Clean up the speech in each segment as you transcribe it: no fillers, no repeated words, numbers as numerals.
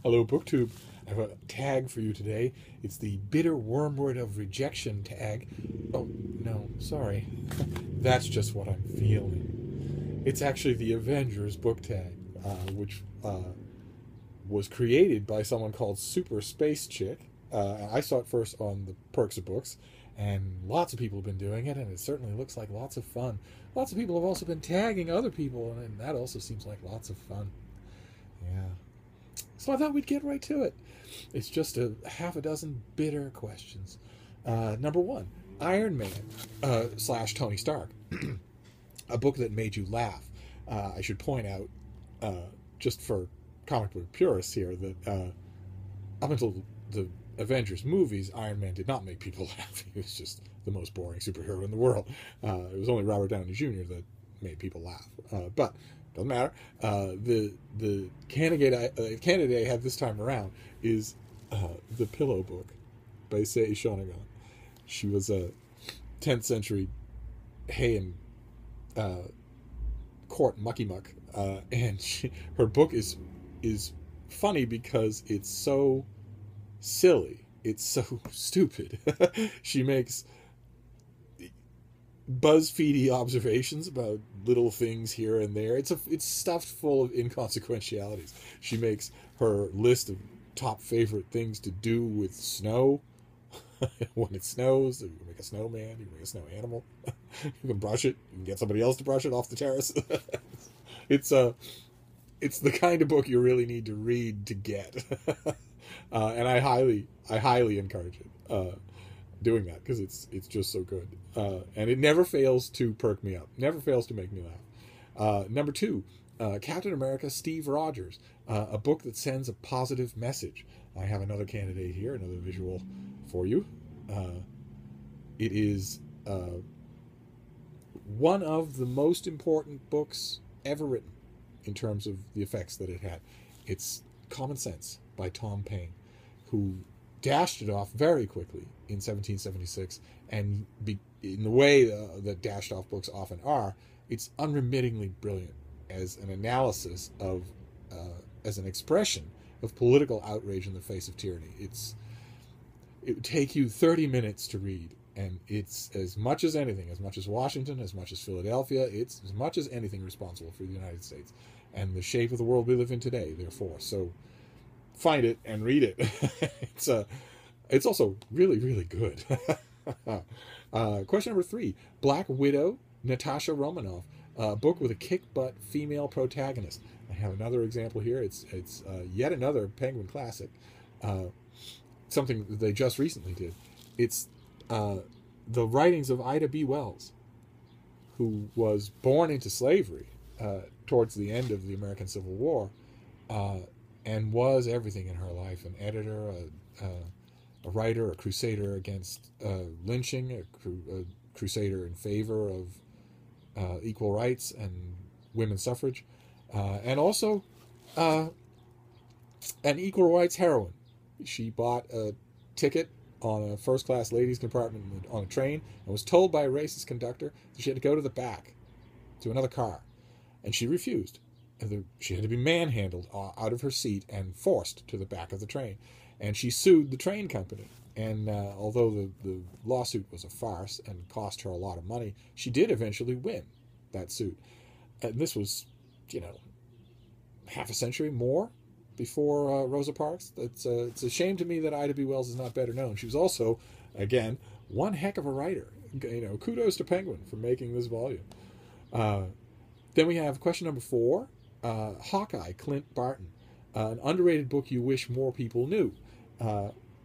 Hello, BookTube. I have a tag for you today. It's the bitter wormwood of rejection tag. Oh, no, sorry. That's just what I'm feeling. It's actually the Avengers Book Tag, which was created by someone called Super Space Chick. I saw it first on the Perks of Books, and lots of people have been doing it, and it certainly looks like lots of fun. Lots of people have also been tagging other people, and that also seems like lots of fun. Yeah. So I thought we'd get right to it. It's just a half a dozen bitter questions. Number one, Iron Man / Tony Stark, a book that made you laugh. I should point out, just for comic book purists here, that up until the Avengers movies, Iron Man did not make people laugh. He was just the most boring superhero in the world. It was only Robert Downey Jr. that made people laugh. But doesn't matter. The candidate I have this time around is The Pillow Book by Sei Shonagon. She was a 10th century Heian court mucky muck, and her book is funny because it's so silly. It's so stupid. She makes BuzzFeedy observations about little things here and there. It's stuffed full of inconsequentialities. She makes her list of top favorite things to do with snow. When it snows, you can make a snowman, you can make a snow animal. You can brush it, you can get somebody else to brush it off the terrace. It's the kind of book you really need to read to get. And I highly encourage it. Doing that, because it's just so good, and it never fails to perk me up, never fails to make me laugh. Number two, Captain America Steve Rogers, a book that sends a positive message. I have another candidate here, another visual for you. It is one of the most important books ever written in terms of the effects that it had. It's Common Sense by Tom Paine, who dashed it off very quickly in 1776, and in the way that dashed off books often are, it's unremittingly brilliant as an analysis of, as an expression of political outrage in the face of tyranny. It would take you 30 minutes to read, and it's as much as anything, as much as Washington, as much as Philadelphia, it's as much as anything responsible for the United States and the shape of the world we live in today, therefore. So find it and read it. It's also really, really good. Question number three, Black Widow, Natasha Romanoff, a book with a kick-butt female protagonist. I have another example here. It's yet another Penguin classic, something that they just recently did. It's the writings of Ida B. Wells, who was born into slavery towards the end of the American Civil War, and was everything in her life: an editor, a writer, a crusader against lynching, a crusader in favor of equal rights and women's suffrage, and also an equal rights heroine. She bought a ticket on a first-class ladies' compartment on a train and was told by a racist conductor that she had to go to the back to another car, and she refused. She had to be manhandled out of her seat and forced to the back of the train. And she sued the train company. And although the lawsuit was a farce and cost her a lot of money, she did eventually win that suit. And this was, half a century more before Rosa Parks. It's a shame to me that Ida B. Wells is not better known. She was also, again, one heck of a writer. Kudos to Penguin for making this volume. Then we have question number four, Hawkeye, Clint Barton, an underrated book you wish more people knew.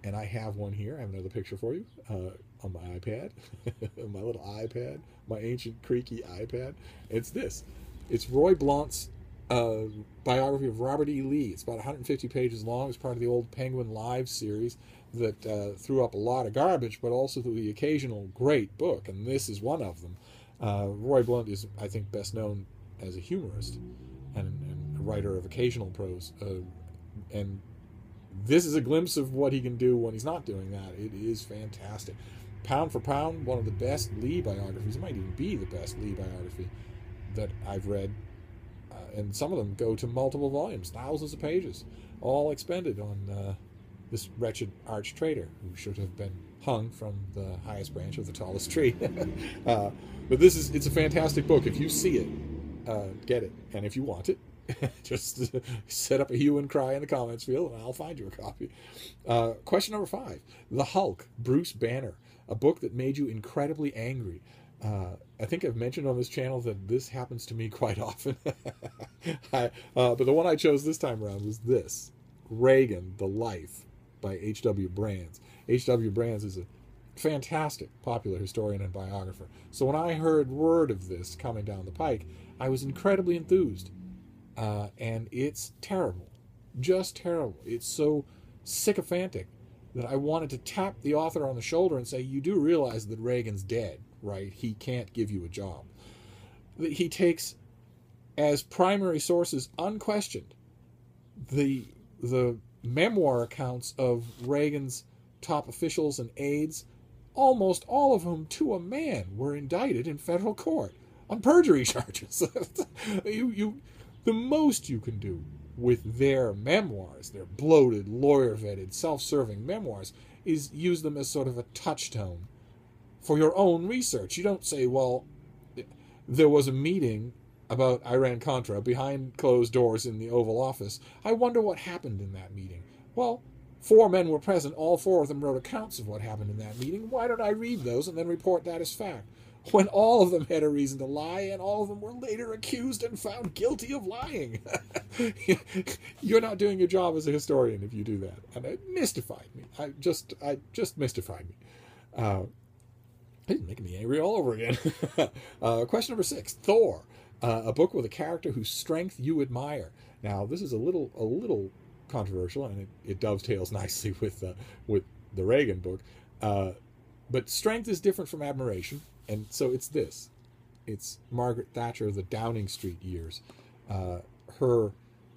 And I have one here. I have another picture for you on my iPad, my little iPad, my ancient creaky iPad. It's this. It's Roy Blount's biography of Robert E. Lee. It's about 150 pages long. It's part of the old Penguin Live series that threw up a lot of garbage, but also the occasional great book, and this is one of them. Roy Blount is, I think, best known as a humorist and a writer of occasional prose, and this is a glimpse of what he can do when he's not doing that. It is fantastic. Pound for pound, one of the best Lee biographies. It might even be the best Lee biography that I've read, and some of them go to multiple volumes, thousands of pages. all expended on this wretched arch traitor who should have been hung from the highest branch of the tallest tree. But it's a fantastic book. If you see it, get it. And if you want it, just set up a hue and cry in the comments field and I'll find you a copy. Question number 5. The Hulk, Bruce Banner, a book that made you incredibly angry. I think I've mentioned on this channel that this happens to me quite often. But the one I chose this time around was this, Reagan, The Life by H.W. Brands. H.W. Brands is a fantastic popular historian and biographer. So when I heard word of this coming down the pike, I was incredibly enthused. And it's terrible. Just terrible. It's so sycophantic that I wanted to tap the author on the shoulder and say, you do realize that Reagan's dead, right? He can't give you a job. He takes as primary sources, unquestioned, the memoir accounts of Reagan's top officials and aides, almost all of whom, to a man, were indicted in federal court on perjury charges. The most you can do with their memoirs, their bloated, lawyer-vetted, self-serving memoirs, is use them as sort of a touchstone for your own research. You don't say, well, there was a meeting about Iran-Contra behind closed doors in the Oval Office. I wonder what happened in that meeting. Well, 4 men were present. All 4 of them wrote accounts of what happened in that meeting. Why don't I read those and then report that as fact? When all of them had a reason to lie, and all of them were later accused and found guilty of lying. You're not doing your job as a historian if you do that. And it mystified me. I just mystified me. It's making me angry all over again. Question number 6, Thor, a book with a character whose strength you admire. Now, this is a little controversial, and it dovetails nicely with the Reagan book. But strength is different from admiration. And so it's this. It's Margaret Thatcher, The Downing Street Years. Her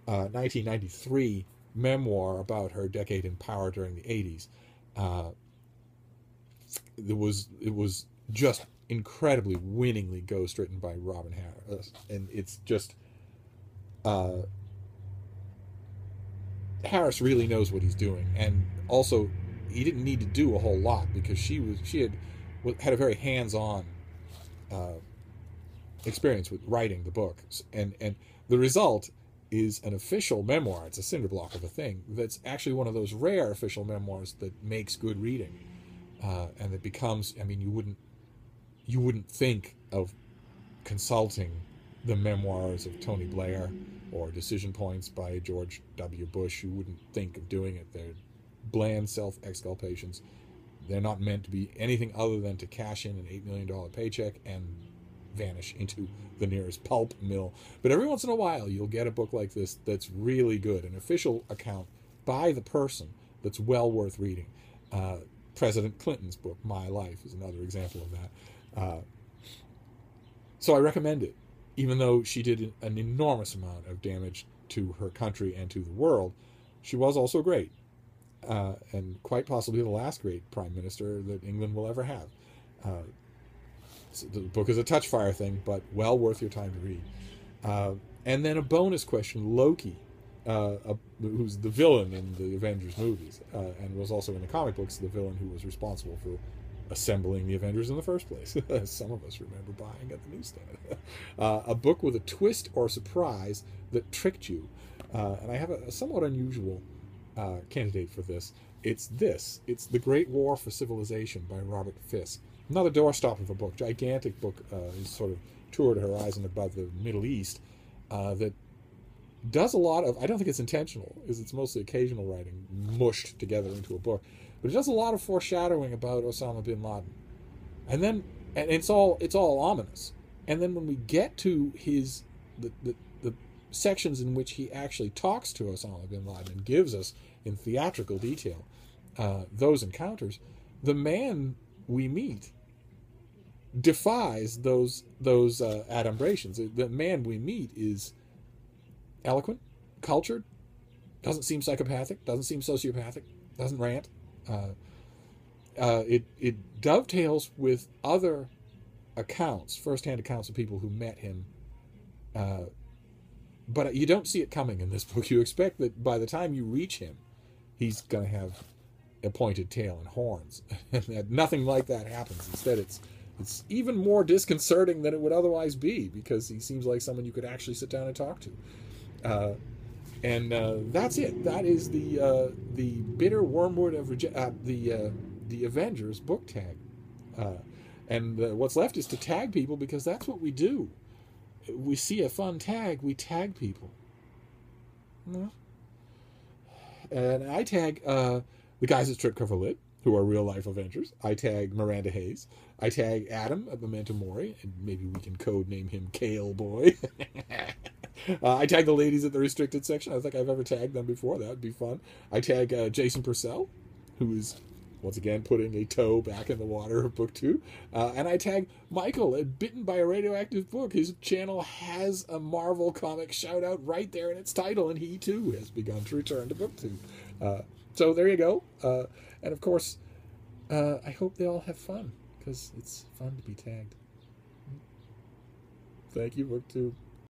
1993 memoir about her decade in power during the 80s. It was just incredibly winningly ghostwritten by Robin Harris. And it's just... Harris really knows what he's doing. And also, he didn't need to do a whole lot because she had a very hands-on experience with writing the book, and the result is an official memoir. It's a cinder block of a thing that's actually one of those rare official memoirs that makes good reading, and it becomes. I mean, you wouldn't think of consulting the memoirs of Tony Blair or Decision Points by George W. Bush. You wouldn't think of doing it. They're bland self-exculpations. They're not meant to be anything other than to cash in an $8 million paycheck and vanish into the nearest pulp mill. But every once in a while, you'll get a book like this that's really good, an official account by the person that's well worth reading. President Clinton's book, My Life, is another example of that. So I recommend it, even though she did an enormous amount of damage to her country and to the world. She was also great. And quite possibly the last great prime minister that England will ever have. So the book is a touchfire thing, but well worth your time to read. And then a bonus question, Loki, who's the villain in the Avengers movies, and was also in the comic books the villain who was responsible for assembling the Avengers in the first place. Some of us remember buying at the newsstand. A book with a twist or surprise that tricked you. And I have a somewhat unusual candidate for this. It's The Great War for Civilization by Robert Fisk. Another doorstop of a book, gigantic book, is sort of toured horizon above the Middle East, that does a lot of, I don't think it's intentional, it's mostly occasional writing mushed together into a book, but it does a lot of foreshadowing about Osama bin Laden. And it's all ominous. And then when we get to the sections in which he actually talks to Osama bin Laden and gives us in theatrical detail those encounters, the man we meet defies those adumbrations. The man we meet is eloquent, cultured, doesn't seem psychopathic, doesn't seem sociopathic, doesn't rant. It dovetails with other accounts, first-hand accounts of people who met him But you don't see it coming in this book. You expect that by the time you reach him, he's going to have a pointed tail and horns. And nothing like that happens. Instead, it's even more disconcerting than it would otherwise be, because he seems like someone you could actually sit down and talk to. And that's it. That is the bitter wormwood of the Avengers Book Tag. And what's left is to tag people, because that's what we do. We see a fun tag, we tag people. And I tag the guys at Strip Cover Lit, who are real life Avengers. I tag Miranda Hayes. I tag Adam at Memento Mori, and maybe we can code name him Kale Boy. I tag the ladies at the restricted section. I don't think I've ever tagged them before. That would be fun. I tag Jason Purcell, who is once again putting a toe back in the water of book 2. And I tag Michael at Bitten by a Radioactive Book. His channel has a Marvel comic shout out right there in its title, and he too has begun to return to book 2. So there you go. And of course, I hope they all have fun, because it's fun to be tagged. Thank you, book 2.